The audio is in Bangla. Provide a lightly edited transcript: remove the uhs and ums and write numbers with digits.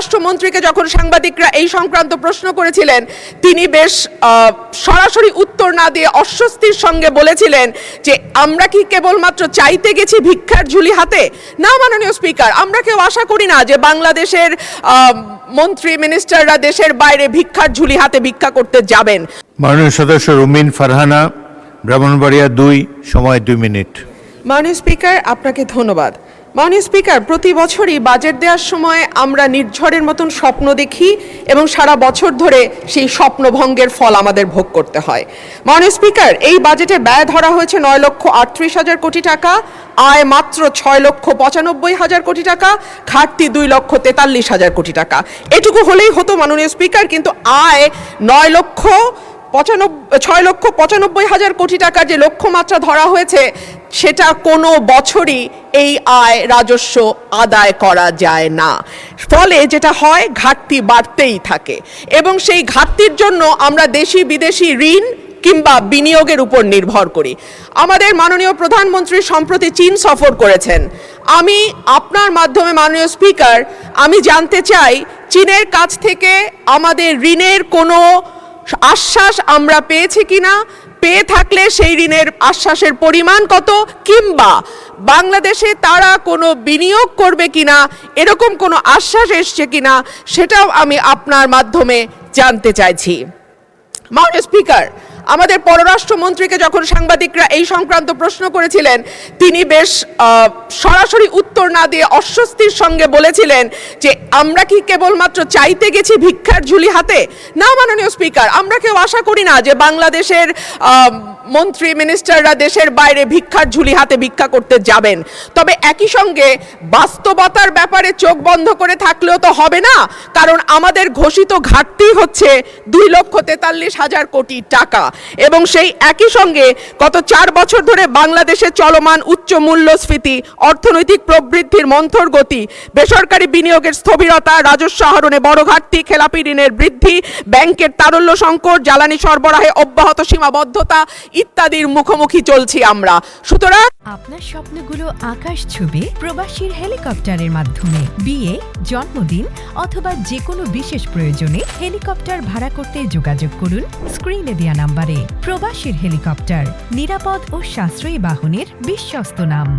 পররাষ্ট্রমন্ত্রীকে যখন সাংবাদিকরা এই সংক্রান্ত প্রশ্ন করেছিলেন, তিনি বেশ সরাসরি উত্তর না দিয়ে অস্বস্তির সঙ্গে বলেছিলেন যে আমরা কি কেবলমাত্র চাইতে গেছি ভিক্ষার ঝুলি হাতে? না মাননীয় স্পিকার, আমরা কেউ আশা করি না যে বাংলাদেশের মন্ত্রী মিনিস্টাররা দেশের বাইরে ভিক্ষার ঝুলি হাতে ভিক্ষা করতে যাবেন। মাননীয় সদস্য রুমিন ফারহানা, ব্রাহ্মণবাড়িয়া 2, সময় 2 মিনিট। মাননীয় স্পিকার, আপনাকে ধন্যবাদ। মাননীয় স্পিকার, প্রতি বছরই বাজেট দেওয়ার সময় আমরা নির্ঝরের মতন স্বপ্ন দেখি এবং সারা বছর ধরে সেই স্বপ্নভঙ্গের ফল আমাদের ভোগ করতে হয়। মাননীয় স্পিকার, এই বাজেটে ব্যয় ধরা হয়েছে 9,38,000 কোটি টাকা, আয় মাত্র 6,95,000 কোটি টাকা, ঘাটতি 2,43,000 কোটি টাকা। এটুকু হলেই হতো মাননীয় স্পিকার, কিন্তু আয় 6,95,000 কোটি টাকার যে লক্ষ্যমাত্রা ধরা হয়েছে সেটা কোনো বছরই এই আয় রাজস্ব আদায় করা যায় না। ফলে যেটা হয়, ঘাটতি বাড়তেই থাকে এবং সেই ঘাটতির জন্য আমরা দেশি বিদেশি ঋণ কিংবা বিনিয়োগের উপর নির্ভর করি। আমাদের মাননীয় প্রধানমন্ত্রী সম্প্রতি চীন সফর করেছেন। আমি আপনার মাধ্যমে মাননীয় স্পিকার, আমি জানতে চাই চীনের কাছ থেকে আমাদের ঋণের কোনো আশ্বাস আমরা পেয়েছি কিনা, পেয়ে থাকলে সেই ঋণের আশ্বাসের পরিমাণ কত, কিংবা বাংলাদেশে তারা কোনো বিনিয়োগ করবে কিনা এরকম কোনো আশ্বাস এসছে কিনা সেটাও আমি আপনার মাধ্যমে জানতে চাইছি। মাননীয় স্পিকার, আমাদের পররাষ্ট্রমন্ত্রীকে যখন সাংবাদিকরা এই সংক্রান্ত প্রশ্ন করেছিলেন, তিনি বেশ সরাসরি উত্তর না দিয়ে অস্বস্তির সঙ্গে বলেছিলেন যে আমরা কি কেবলমাত্র চাইতে গেছি ভিক্ষার ঝুলি হাতে? না মাননীয় স্পিকার, আমরা কেউ আশা করি না যে বাংলাদেশের মন্ত্রী মিনিস্টাররা দেশের বাইরে ভিক্ষার ঝুলি হাতে ভিক্ষা করতে যাবেন। তবে একই সঙ্গে বাস্তবতার ব্যাপারে চোখ বন্ধ করে থাকলেও তো হবে না, কারণ আমাদের ঘোষিত ঘাটতি হচ্ছে 2,43,000 কোটি টাকা এবং সেই একই সঙ্গে গত 4 বছর ধরে বাংলাদেশে চলমান উচ্চ মূল্যস্ফীতি, অর্থনৈতিক প্রবৃদ্ধির মন্থর গতি, বেসরকারি বিনিয়োগের স্থবিরতা, রাজস্ব আহরণে বড় ঘাটতি, খেলাপি ঋণের বৃদ্ধি, ব্যাংকের তারল্য সংকট, জ্বালানি সরবরাহে অব্যাহত সীমাবদ্ধতা ইত্যাদির মুখোমুখি চলছি আমরা। সুতরাং আপনার স্বপ্নগুলো আকাশ ছুবে প্রবাসীর হেলিকপ্টারের মাধ্যমে। বিয়ে, জন্মদিন অথবা যে কোনো বিশেষ প্রয়োজনে হেলিকপ্টার ভাড়া করতে যোগাযোগ করুন স্ক্রিনে দেয়া নাম্বারে। প্রবাসীর হেলিকপ্টার, নিরাপদ ও সাশ্রয়ী বাহনের বিশ্বস্ত নাম।